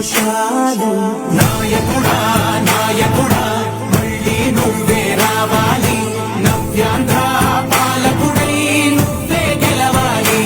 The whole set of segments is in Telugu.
సంతోషాలు. నాయకుడా నాయకుడా మళ్ళీ నువ్వే రావాలి, నవ్యాంధ్ర పాలకుడై నువ్వే గెలవాలి.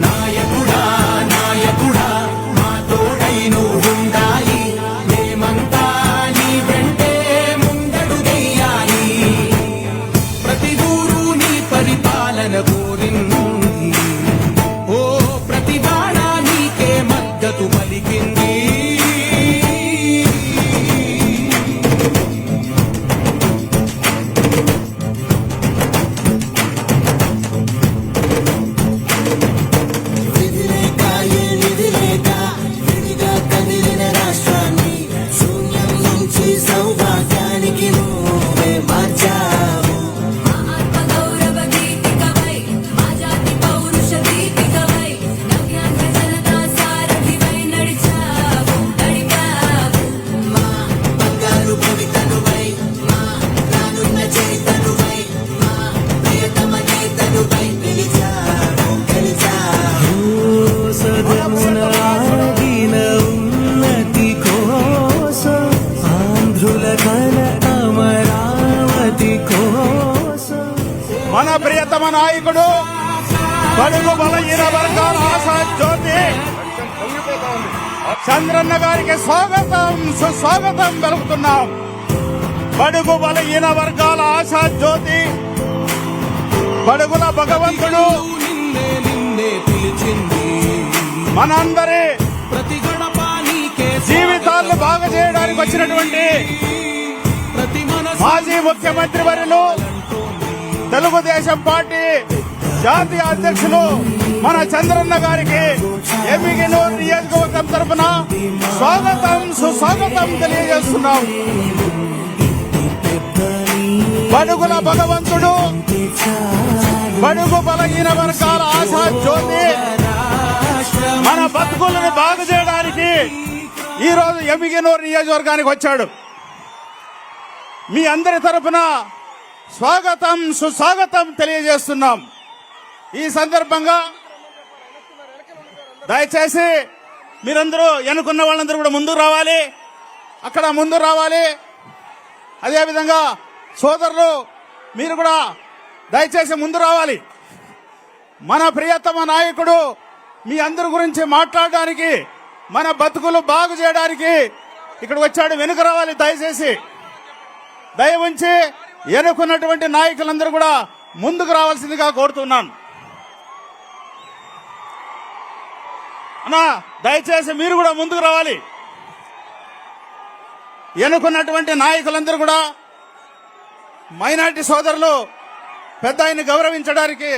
నాయకుడా నాయకుడా మా తోడై నువ్వుండాలి, మేమంతా నీ వెంటే ముందడుగెయ్యాలి. ప్రతి ఊరు నీ పరిపాలన కోరింది, ఓ ప్రతివాడ నీకే మద్దతు పలికింది. విధిలేక ఏ నిధిలేక విడిగా కదిలిన రాష్ట్రాన్ని శూన్యం నుంచి సౌభాగ్యానికి నువ్వే మార్చావు. మా ఆత్మగౌరవ గీతికవై, మా జాతి పౌరుష దీపికవై, నవ్యాంధ్ర జనతా సారథివై నడిచావు, నడిపావు. మా బంగారు భవితనువై, మా రానున్న చరితనువై, మా ప్రియతమ నేతనువై నిలిచావు, గెలిచావు. సదమున ఆగిన ఉన్నతి కోసం, ఆంధ్రుల కల అమరావతి కోసం. మన ప్రియతమ నాయకుడు బడుగు బలహీన వర్గాల ఆశా జ్యోతి చంద్రన్న గారికి స్వాగతం సుస్వాగతం పలుకుతున్నాం. బడుగు బలహీన వర్గాల ఆశా జ్యోతి, బడుగుల భగవంతుడు నిన్నే నిన్నే పిలిచింది, మనందరి ప్రతి గడప నీకే జీవితాలను బాగు చేయడానికి వచ్చినటువంటి ప్రతి మనసు మాజీ ముఖ్యమంత్రి వర్యులు, తెలుగుదేశం పార్టీ జాతీయ అధ్యక్షులు మన చంద్రన్న గారికి ఎమ్మిగనూరు నియోజకవర్గం తరఫున స్వాగతం సుస్వాగతం తెలియజేస్తున్నాం. బడుగుల భగవంతుడు, బడుగు బలహీన వర్గాల ఆశా జ్యోతి మన బతుకులను బాగు చేయడానికి ఈ రోజు ఎమ్మిగనూరు నియోజకవర్గానికి వచ్చాడు. మీ అందరి తరఫున స్వాగతం సుస్వాగతం తెలియజేస్తున్నాం. ఈ సందర్భంగా దయచేసి మీరందరూ ఎన్నుకున్న వాళ్ళందరూ కూడా ముందుకు రావాలి, అక్కడ ముందు రావాలి. అదేవిధంగా సోదరులు మీరు కూడా దయచేసి ముందు రావాలి. మన ప్రియతమ నాయకుడు మీ అందరి గురించి మాట్లాడడానికి, మన బతుకులు బాగు చేయడానికి ఇక్కడికి వచ్చాడు. వెనుక రావాలి దయచేసి. దయ ఉంచి ఎన్నుకున్నటువంటి నాయకులందరూ కూడా ముందుకు రావాల్సిందిగా కోరుతున్నాను. అన్నా దయచేసి మీరు కూడా ముందుకు రావాలి. ఎన్నుకున్నటువంటి నాయకులందరూ కూడా మైనారిటీ సోదరులు పెద్ద ఆయన్ని గౌరవించడానికి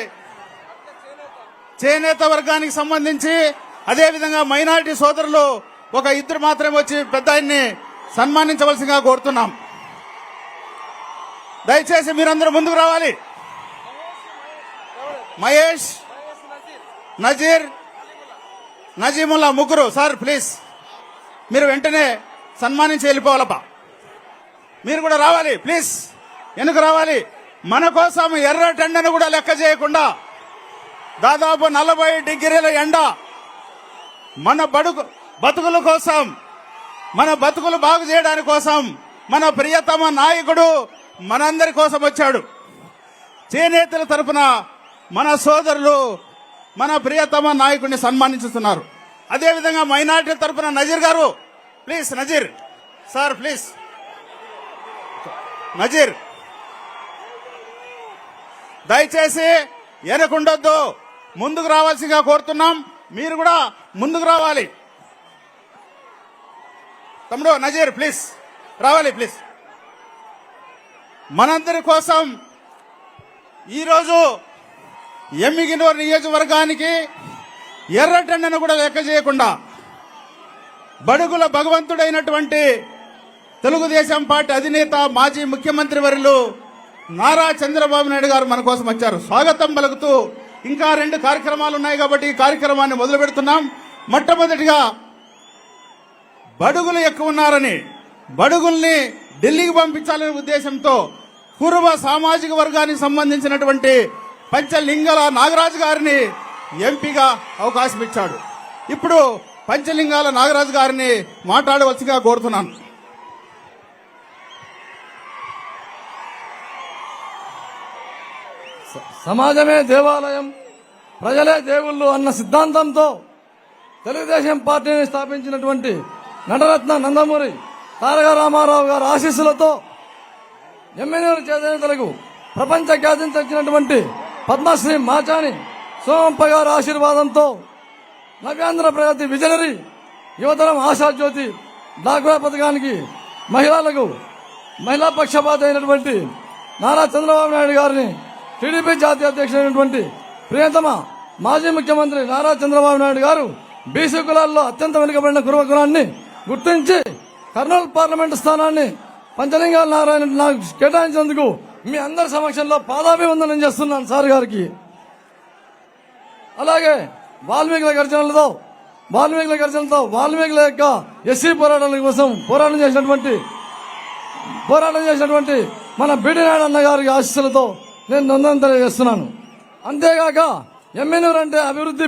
చేనేత వర్గానికి సంబంధించి, అదేవిధంగా మైనారిటీ సోదరులు ఒక ఇద్దరు మాత్రమే వచ్చి పెద్ద ఆయన్ని సన్మానించవలసిందిగా కోరుతున్నాం. దయచేసి మీరందరూ ముందుకు రావాలి. మహేష్, నజీర్, నజీముల్లా ముగ్గురు సార్ ప్లీజ్ మీరు వెంటనే సన్మానించి వెళ్ళిపోవాలప్ప. మీరు కూడా రావాలి ప్లీజ్, వెనుక రావాలి. మన కోసం ఎర్ర టెండను కూడా లెక్క చేయకుండా దాదాపు 40 డిగ్రీల ఎండ మన బతుకుల కోసం, మన బతుకులు బాగు చేయడానికి కోసం మన ప్రియతమ నాయకుడు మనందరి కోసం వచ్చాడు. చేనేతల తరపున మన సోదరులు మన ప్రియతమ నాయకుడిని సన్మానించుతున్నారు. అదేవిధంగా మైనార్టీ తరపున నజీర్ గారు please, Nazir sir please, Nazir దయచేసి వెనకుండొద్దు, ముందుకు రావాల్సిందిగా కోరుతున్నాం. మీరు కూడా ముందుకు రావాలి. తమ్ముడు నజీర్ ప్లీజ్ రావాలి ప్లీజ్. మనందరి కోసం ఈరోజు ఎమ్మిగనూరు నియోజకవర్గానికి ఎర్రటెండను కూడా లెక్క చేయకుండా బడుగుల భగవంతుడైనటువంటి తెలుగుదేశం పార్టీ అధినేత మాజీ ముఖ్యమంత్రి వర్యులు నారా చంద్రబాబు నాయుడు గారు మన కోసం వచ్చారు. స్వాగతం పలుకుతూ ఇంకా 2 కార్యక్రమాలు ఉన్నాయి కాబట్టి ఈ కార్యక్రమాన్ని మొదలు పెడుతున్నాం. మొట్టమొదటిగా బడుగులు ఎక్కువ ఉన్నారని, బడుగుల్ని ఢిల్లీకి పంపించాలనే ఉద్దేశంతో కురుబ సామాజిక వర్గానికి సంబంధించినటువంటి పంచలింగల నాగరాజు గారిని ఎంపీగా అవకాశం ఇచ్చాడు. ఇప్పుడు పంచలింగాల నాగరాజు గారిని మాట్లాడవలసిగా కోరుతున్నాను. సమాజమే దేవాలయం, ప్రజలే దేవుళ్ళు అన్న సిద్ధాంతంతో తెలుగుదేశం పార్టీని స్థాపించినటువంటి నటరత్న నందమూరి తారక రామారావు గారి ఆశీస్సులతో ఎమ్మెల్యేలు చేనేతలకు ప్రపంచ ఖ్యాతిని తెచ్చినటువంటి పద్మశ్రీ మాచాని సోమప్ప గారి ఆశీర్వాదంతో నవ్యాంధ్ర ప్రగతి విజనరీ యువతరం ఆశాజ్యోతి డాక్రా పథకానికి మహిళా పక్షపాత అయినటువంటి నారా చంద్రబాబు నాయుడు గారిని టీడీపీ జాతీయ అధ్యక్షుడైనటువంటి ప్రియతమ మాజీ ముఖ్యమంత్రి నారా చంద్రబాబు నాయుడు గారు బీసీ కులాల్లో అత్యంత వెనుకబడిన కురువ కులాన్ని గుర్తించి కర్నూలు పార్లమెంటు స్థానాన్ని పంచలింగాల నారాయణ నాకు కేటాయించినందుకు మీ అందరి సమక్షంలో పాదాభివందనం చేస్తున్నాను సార్ గారికి. అలాగే వాల్మీకుల గర్జనతో వాల్మీకుల యొక్క ఎస్సీ పోరాటాల కోసం పోరాటం చేసినటువంటి మన బీడి నాయుడు అన్న గారి ఆశీస్సులతో నేను నొందనం తెలియజేస్తున్నాను. అంతేగాక ఎమ్మెన్యూర్ అంటే అభివృద్ధి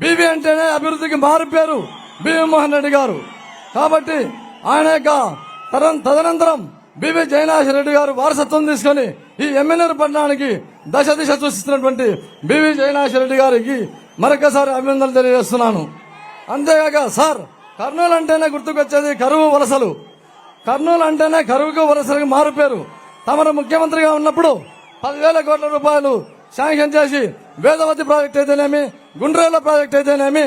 బీబీ అంటేనే అభివృద్ధికి మారు పేరు బీవీ మోహన్ రెడ్డి గారు. కాబట్టి ఆయన యొక్క తదనంతరం బీబీ జయనాథరెడ్డి గారు వారసత్వం తీసుకుని ఈ ఎమ్మెల్యేల పట్టణానికి దశ దిశ చూసిస్తున్నటువంటి బీవీ జయనాథరెడ్డి గారికి మరొకసారి అభినందనలు తెలియజేస్తున్నాను. అంతేగాక సార్, కర్నూలు అంటేనే గుర్తుకొచ్చేది కరువు వలసలు. కర్నూలు అంటేనే కరువుకు వలసలకు మారుపేరు. తమరు ముఖ్యమంత్రిగా ఉన్నప్పుడు 10,000 కోట్ల రూపాయలు శాంక్షన్ చేసి వేదవతి ప్రాజెక్ట్ అయితేనేమి, గుండ్రేల ప్రాజెక్ట్ అయితేనేమి,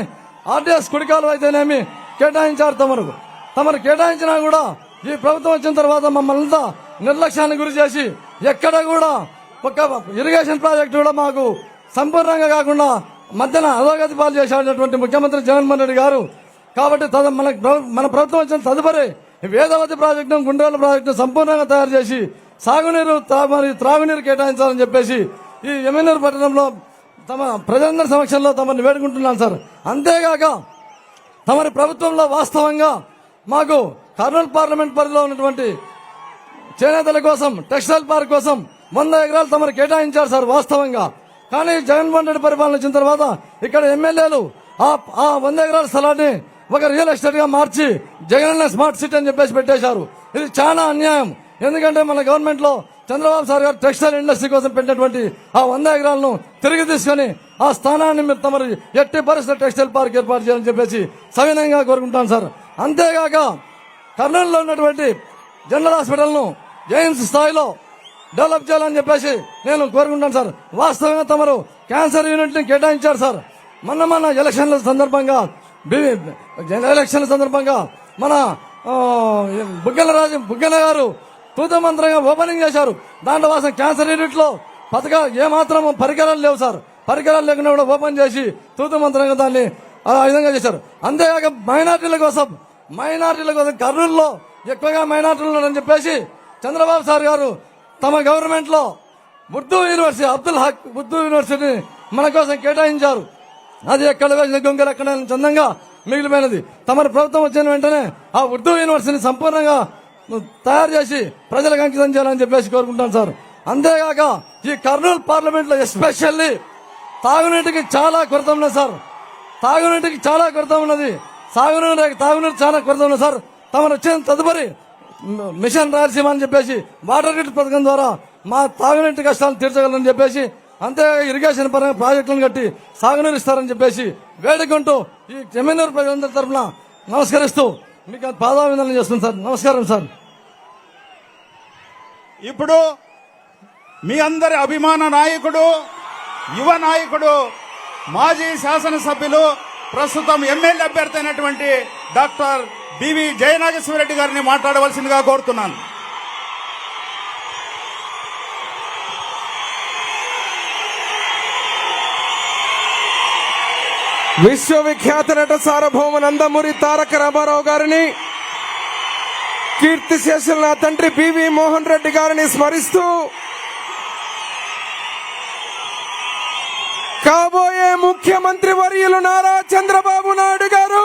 ఆర్డీఎస్ కుడికాలు అయితేనేమి కేటాయించారు. తమరు కేటాయించినా కూడా ఈ ప్రభుత్వం వచ్చిన తర్వాత మమ్మల్ని నిర్లక్ష్యానికి గురి చేసి ఎక్కడ కూడా ఒక ఇరిగేషన్ ప్రాజెక్టు కూడా మాకు సంపూర్ణంగా కాకుండా మధ్యన అధోగతి పాలు చేసేటటువంటి ముఖ్యమంత్రి జగన్మోహన్ రెడ్డి గారు. కాబట్టి మన ప్రభుత్వం వచ్చిన తదుపరి వేదవతి ప్రాజెక్టు, గుండ్రేల ప్రాజెక్టు సంపూర్ణంగా తయారు చేసి సాగునీరు త్రాగునీరు కేటాయించాలని చెప్పేసి ఈ ఎమ్మెల్యేల పట్టణంలో తమ ప్రజలందరి సమక్షంలో తమని వేడుకుంటున్నాను సార్. అంతేగాక తమరి ప్రభుత్వంలో వాస్తవంగా మాకు కర్నూలు పార్లమెంట్ పరిధిలో ఉన్నటువంటి చేనేతల కోసం, టెక్స్టైల్ పార్క్ కోసం 100 ఎకరాలు తమరు కేటాయించారు సార్ వాస్తవంగా. కానీ జగన్మోహన్ రెడ్డి పరిపాలన వచ్చిన తర్వాత ఇక్కడ ఎమ్మెల్యేలు ఆ 100 ఎకరాల స్థలాన్ని ఒక రియల్ ఎస్టేట్ గా మార్చి జగనన్న స్మార్ట్ సిటీ అని చెప్పేసి పెట్టేశారు. ఇది చాలా అన్యాయం. ఎందుకంటే మన గవర్నమెంట్ లో చంద్రబాబు సార్ గారు టెక్స్టైల్ ఇండస్ట్రీ కోసం పెట్టినటువంటి ఆ 100 ఎకరాలను తిరిగి తీసుకుని ఆ స్థానాన్ని మీరు తమరు ఎట్టి పరిస్థితుల్లో టెక్స్టైల్ పార్క్ ఏర్పాటు చేయాలని చెప్పేసి సవినయంగా కోరుకుంటాను సార్. అంతేగాక కర్నూలులో ఉన్నటువంటి జనరల్ హాస్పిటల్ను జైన్స్ స్థాయిలో డెవలప్ చేయాలని చెప్పేసి నేను కోరుకుంటాను సార్. వాస్తవంగా తమరు క్యాన్సర్ యూనిట్ ని కేటాయించారు సార్. మొన్న ఎలక్షన్ల సందర్భంగా మన బుగ్గన గారు తూతమంత్రంగా ఓపెనింగ్ చేశారు. దాంట్లో వాసం క్యాన్సర్ యూనిట్ లో ఏమాత్రం పరికరాలు లేవు సార్. పరికరాలు లేకుండా కూడా ఓపెన్ చేసి తూతమంత్రంగా దాన్ని ఆ విధంగా చేశారు. అంతేకాక మైనార్టీల కోసం కర్నూలులో ఎక్కువగా మైనార్టీలు ఉన్నారని చెప్పేసి చంద్రబాబు సార్ గారు తమ గవర్నమెంట్ లో ఉర్దూ యూనివర్సిటీ, అబ్దుల్ హక్ ఉర్దూ యూనివర్సిటీని మన కోసం కేటాయించారు. అది ఎక్కడ వేసిన గొంగలు ఎక్కడ చందంగా మిగిలిపోయినది. తమ ప్రభుత్వం వచ్చిన వెంటనే ఆ ఉర్దూ యూనివర్సిటీని సంపూర్ణంగా తయారు చేసి ప్రజలకు అంకితం చేయాలని చెప్పేసి కోరుకుంటాను సార్. అంతేగాక ఈ కర్నూలు పార్లమెంట్ లో ఎస్పెషల్లీ తాగునీటికి చాలా కొరత ఉన్నది సార్. తాగునీరు చాలా కొరత ఉన్నది సార్. తమరు వచ్చిన తదుపరి మిషన్ రాయలసీమ అని చెప్పేసి వాటర్ గ్రిడ్ పథకం ద్వారా మా తాగునీటి కష్టాలను తీర్చగలరని చెప్పేసి, అంతేగాక ఇరిగేషన్ పరంగా ప్రాజెక్టులను కట్టి సాగునీరు ఇస్తారని చెప్పేసి వేడుకుంటూ ఈ ఎమ్మెల్యేల ప్రజలందరి తరఫున నమస్కరిస్తూ మీకు పాదాభివందనం చేస్తుంది సార్. నమస్కారం సార్. ఇప్పుడు మీ అందరి అభిమాన నాయకుడు, యువ నాయకుడు, మాజీ శాసనసభ్యులు, ప్రస్తుతం ఎమ్మెల్యే అభ్యర్థి అయినటువంటి డాక్టర్ బివి జయనాగేశ్వరరెడ్డి గారిని మాట్లాడవలసిందిగా కోరుతున్నాను. విశ్వవిఖ్యాత నట సార్వభౌమ నందమూరి తారక రామారావు గారిని, కీర్తిశేషులు నా తండ్రి బివి మోహన్ రెడ్డి గారిని స్మరిస్తూ కాబోయే ముఖ్యమంత్రి వర్యులు నారా చంద్రబాబు నాయుడు గారు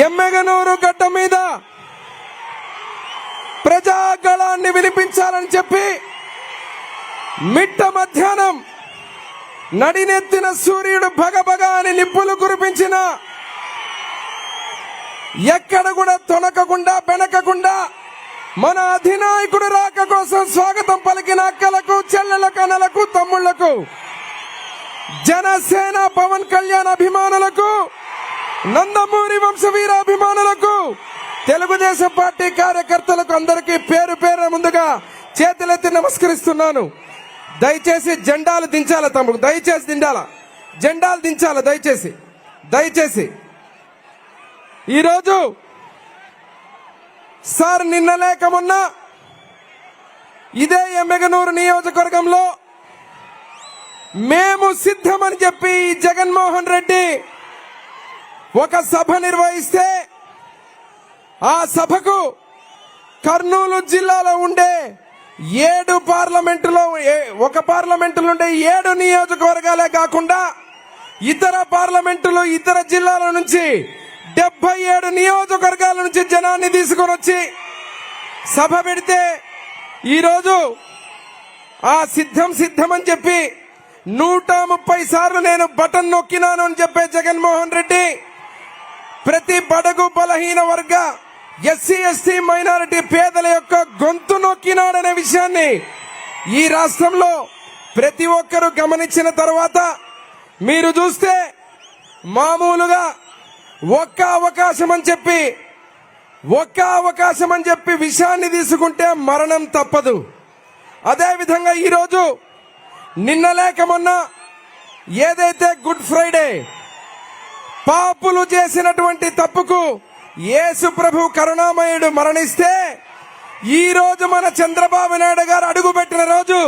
ఎమ్మెగనూరు గడ్డ మీద ప్రజాగళాన్ని వినిపించాలని చెప్పి మిట్ట మధ్యాహ్నం నడినెత్తిన సూర్యుడు భగభగ అని నిప్పులు కురిపించిన, ఎక్కడ కూడా తొనకకుండా బెనకకుండా మన అధినాయకుడు రాక కోసం స్వాగతం పలికిన అక్కలకు, చెల్లెలకు, అన్నలకు, తమ్ముళ్లకు, జనసేన పవన్ కళ్యాణ్ అభిమానులకు, నందమూరి వంశవీర అభిమానులకు, తెలుగుదేశం పార్టీ కార్యకర్తలకు అందరికీ పేరు పేరు ముందుగా చేతులెత్తి నమస్కరిస్తున్నాను. దయచేసి జెండాలు దించాల తమ్ముడు, దయచేసి జెండాలు దించాల దయచేసి. ఈరోజు సార్ నిన్న లేక మొన్న ఇదే ఎమ్మెగనూరు నియోజకవర్గంలో మేము సిద్ధమని చెప్పి జగన్మోహన్ రెడ్డి ఒక సభ నిర్వహిస్తే ఆ సభకు కర్నూలు జిల్లాలో ఉండే 7 పార్లమెంటులో ఒక పార్లమెంటులో ఉండే 7 నియోజకవర్గాలే కాకుండా ఇతర పార్లమెంటులు, ఇతర జిల్లాల నుంచి 77 నియోజకవర్గాల నుంచి జనాన్ని తీసుకొని వచ్చి సభ పెడితే ఈరోజు ఆ సిద్ధం అని చెప్పి 130 సార్లు నేను బటన్ నొక్కినాను అని చెప్పే జగన్మోహన్ రెడ్డి ప్రతి బడుగు బలహీన వర్గ ఎస్సీ ఎస్టీ మైనారిటీ పేదల యొక్క గొంతు నొక్కినాడనే విషయాన్ని ఈ రాష్ట్రంలో ప్రతి ఒక్కరూ గమనించిన తర్వాత మీరు చూస్తే మామూలుగా ఒక్క అవకాశం అని చెప్పి విషయాన్ని తీసుకుంటే మరణం తప్పదు. అదేవిధంగా ఈరోజు నిన్న లేక మొన్న ఏదైతే గుడ్ ఫ్రైడే పాపులు చేసినటువంటి తప్పుకు యేసు ప్రభు కరుణామయుడు మరణిస్తే ఈ రోజు మన చంద్రబాబు నాయుడు గారు అడుగుపెట్టిన రోజు,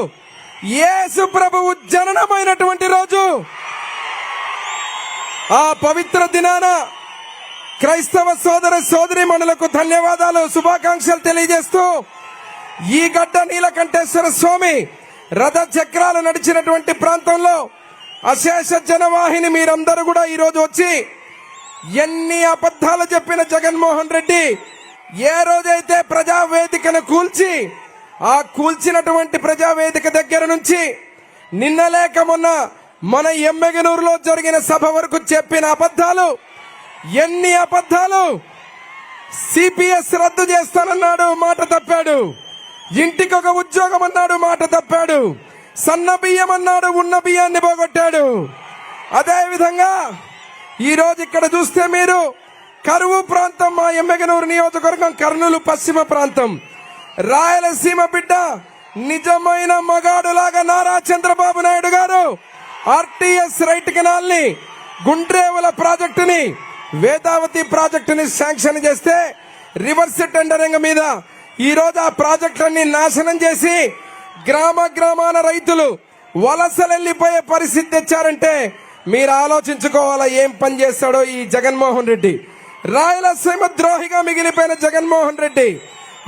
యేసు ప్రభువు జననమైనటువంటి రోజు. ఆ పవిత్ర దినాన క్రైస్తవ సోదర సోదరీమణులకు ధన్యవాదాలు, శుభాకాంక్షలు తెలియజేస్తూ ఈ గడ్డ నీలకంఠేశ్వర స్వామి రథ చక్రాలు నడిచినటువంటి ప్రాంతంలో అశేష జనవాహిని మీరందరూ కూడా ఈరోజు వచ్చి ఎన్ని అబద్ధాలు చెప్పిన జగన్మోహన్ రెడ్డి ఏ రోజైతే ప్రజావేదికను కూల్చి ఆ కూల్చినటువంటి ప్రజావేదిక దగ్గర నుంచి నిన్న లేక మొన్న మన ఎమ్మెగనూరులో జరిగిన సభ వరకు చెప్పిన అబద్ధాలు, ఎన్ని అబద్ధాలు. సిపిఎస్ రద్దు చేస్తానన్నాడు, మాట తప్పాడు. ఇంటికి ఒక ఉద్యోగం అన్నాడు, మాట తప్పాడు. సన్న బియ్యం అన్నాడు, ఉన్న బియ్యాన్ని పోగొట్టాడు. అదేవిధంగా ఈరోజు ఇక్కడ చూస్తే మీరు కరువు ప్రాంతం, మా ఎమ్మెగనూరు నియోజకవర్గం కర్నూలు పశ్చిమ ప్రాంతం, రాయలసీమ బిడ్డ, నిజమైన మగాడులాగా నారా చంద్రబాబు నాయుడు గారు ఆర్టీఎస్ రైట్ కెనాల్ ని, గుండ్రేవుల ప్రాజెక్టుని, వేదావతి ప్రాజెక్టుని శాంక్షన్ చేస్తే రివర్స్ టెండరింగ్ మీద ఈ రోజు ఆ ప్రాజెక్టులన్నీ నాశనం చేసి గ్రామాన రైతులు వలసలెళ్లిపోయే పరిస్థితి తెచ్చారంటే మీరు ఆలోచించుకోవాలా ఏం పని చేస్తాడో ఈ జగన్మోహన్ రెడ్డి. రాయలసీమ ద్రోహిగా మిగిలిపోయిన జగన్మోహన్ రెడ్డి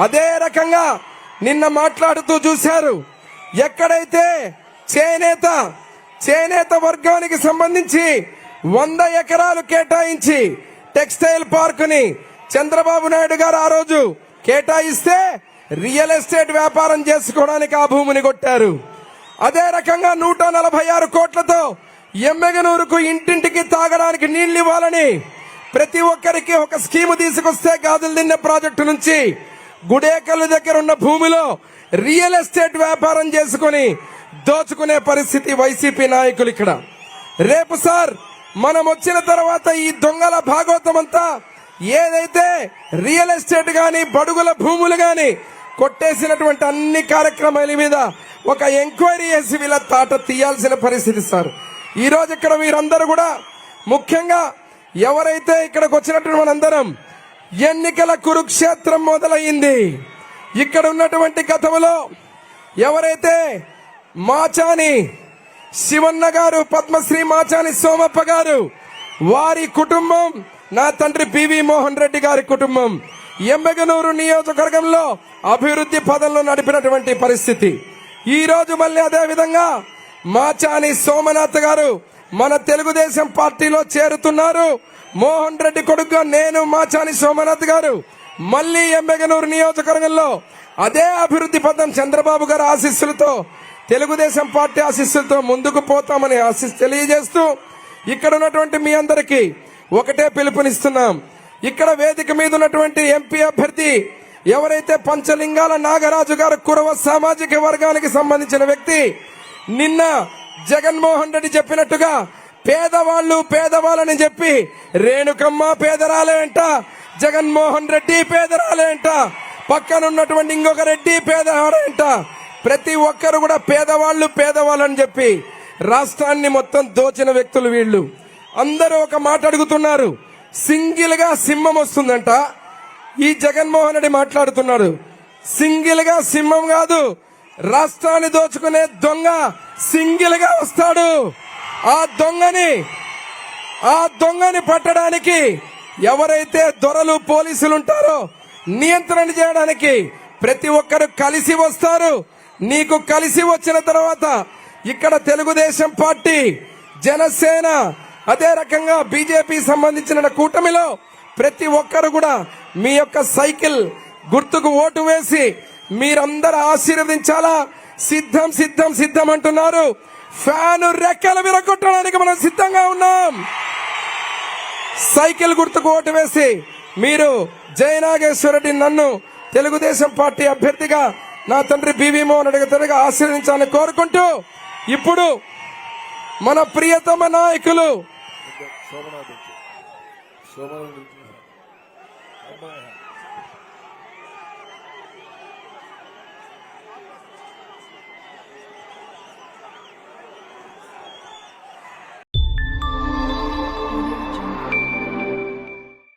అదే రకంగా నిన్న మాట్లాడుతూ చూశారు. ఎక్కడైతే చేనేత వర్గానికి సంబంధించి 100 ఎకరాలు కేటాయించి టెక్స్టైల్ పార్కుని చంద్రబాబు నాయుడు గారు ఆ రోజు కేటాయిస్తే రియల్ ఎస్టేట్ వ్యాపారం చేసుకోవడానికి ఆ భూమిని కొట్టారు. అదే రకంగా 146 కోట్లతో ఎమ్మెగనూరుకు ఇంటింటికి తాగడానికి నీళ్లు ఇవ్వాలని ప్రతి ఒక్కరికి ఒక స్కీము తీసుకొస్తే గాజులు దిన్నె ప్రాజెక్టు నుంచి గుడేకల్లు దగ్గర ఉన్న భూమిలో రియల్ ఎస్టేట్ వ్యాపారం చేసుకుని దోచుకునే పరిస్థితి వైసీపీ నాయకులు ఇక్కడ. రేపు సార్ మనం వచ్చిన తర్వాత ఈ దొంగల భాగవతం అంతా ఏదైతే రియల్ ఎస్టేట్ గాని బడుగుల భూములు గాని కొట్టేసినటువంటి అన్ని కార్యక్రమాల మీద ఒక ఎంక్వైరీ చేసి వీళ్ళ తాట తీయాల్సిన పరిస్థితి సార్. ఈ రోజు ఇక్కడ మీరందరూ కూడా ముఖ్యంగా ఎవరైతే ఇక్కడికి వచ్చినటువంటి మనందరం ఎన్నికల కురుక్షేత్రం మొదలయ్యింది. ఇక్కడ ఉన్నటువంటి గతంలో ఎవరైతే మాచాని శివన్న గారు, పద్మశ్రీ మాచాని సోమప్ప గారు, వారి కుటుంబం, నా తండ్రి పివి మోహన్ రెడ్డి గారి కుటుంబం ఎమ్మెగనూరు నియోజకవర్గంలో అభివృద్ధి పదంలో నడిపినటువంటి పరిస్థితి. ఈ రోజు మళ్ళీ అదే విధంగా మాచాని సోమనాథ్ గారు మన తెలుగుదేశం పార్టీలో చేరుతున్నారు. మోహన్ రెడ్డి కొడుకుగా నేను, మాచాని సోమనాథ్ గారు మళ్ళీ ఎమ్మెగనూరు నియోజకవర్గంలో అదే అభివృద్ధి పథం చంద్రబాబు గారి ఆశీస్సులతో తెలుగుదేశం పార్టీ ఆశీస్సులతో ముందుకు పోతామని తెలియజేస్తూ ఇక్కడ ఉన్నటువంటి మీ అందరికీ ఒకటే పిలుపునిస్తున్నాం. ఇక్కడ వేదిక మీద ఉన్నటువంటి ఎంపీ అభ్యర్థి ఎవరైతే పంచలింగాల నాగరాజు గారు కురవ సామాజిక వర్గానికి సంబంధించిన వ్యక్తి, నిన్న జగన్మోహన్ రెడ్డి చెప్పినట్టుగా పేదవాళ్ళని చెప్పి రేణుకమ్మ పేదరాలే అంట, జగన్మోహన్ రెడ్డి పేదరాలే అంట, పక్కన ఉన్నటువంటి ఇంకొక రెడ్డి పేదవాడే అంట. ప్రతి ఒక్కరు కూడా పేదవాళ్ళని చెప్పి రాష్ట్రాన్ని మొత్తం దోచిన వ్యక్తులు వీళ్ళు. అందరూ ఒక మాట అడుగుతున్నారు, సింగిల్ గా సింహం వస్తుందంట. ఈ జగన్మోహన్ రెడ్డి మాట్లాడుతున్నాడు, సింగిల్ గా సింహం కాదు, రాష్ట్రాన్ని దోచుకునే దొంగ సింగిల్ గా వస్తాడు. ఆ దొంగని పట్టడానికి ఎవరైతే దొరలు పోలీసులు ఉంటారో నియంత్రణ చేయడానికి ప్రతి ఒక్కరు కలిసి వస్తారు. నీకు కలిసి వచ్చిన తర్వాత ఇక్కడ తెలుగుదేశం పార్టీ, జనసేన, అదే రకంగా బీజేపీ సంబంధించిన కూటమిలో ప్రతి ఒక్కరు కూడా మీ యొక్క సైకిల్ గుర్తుకు ఓటు వేసి మీరందరూ ఆశీర్వదించాలా. సిద్ధం అంటున్నారు. ఫ్యాను రెక్కలు విరగొట్టడానికి మనం సిద్ధంగా ఉన్నాం. సైకిల్ గుర్తుకు ఓటు వేసి మీరు జయనాగేశ్వరరెడ్డి నన్ను తెలుగుదేశం పార్టీ అభ్యర్థిగా నా తండ్రి బివి మోహన్ రెడ్డి గారిగా ఆశీర్వదించాలని కోరుకుంటూ ఇప్పుడు మన ప్రియతమ నాయకులు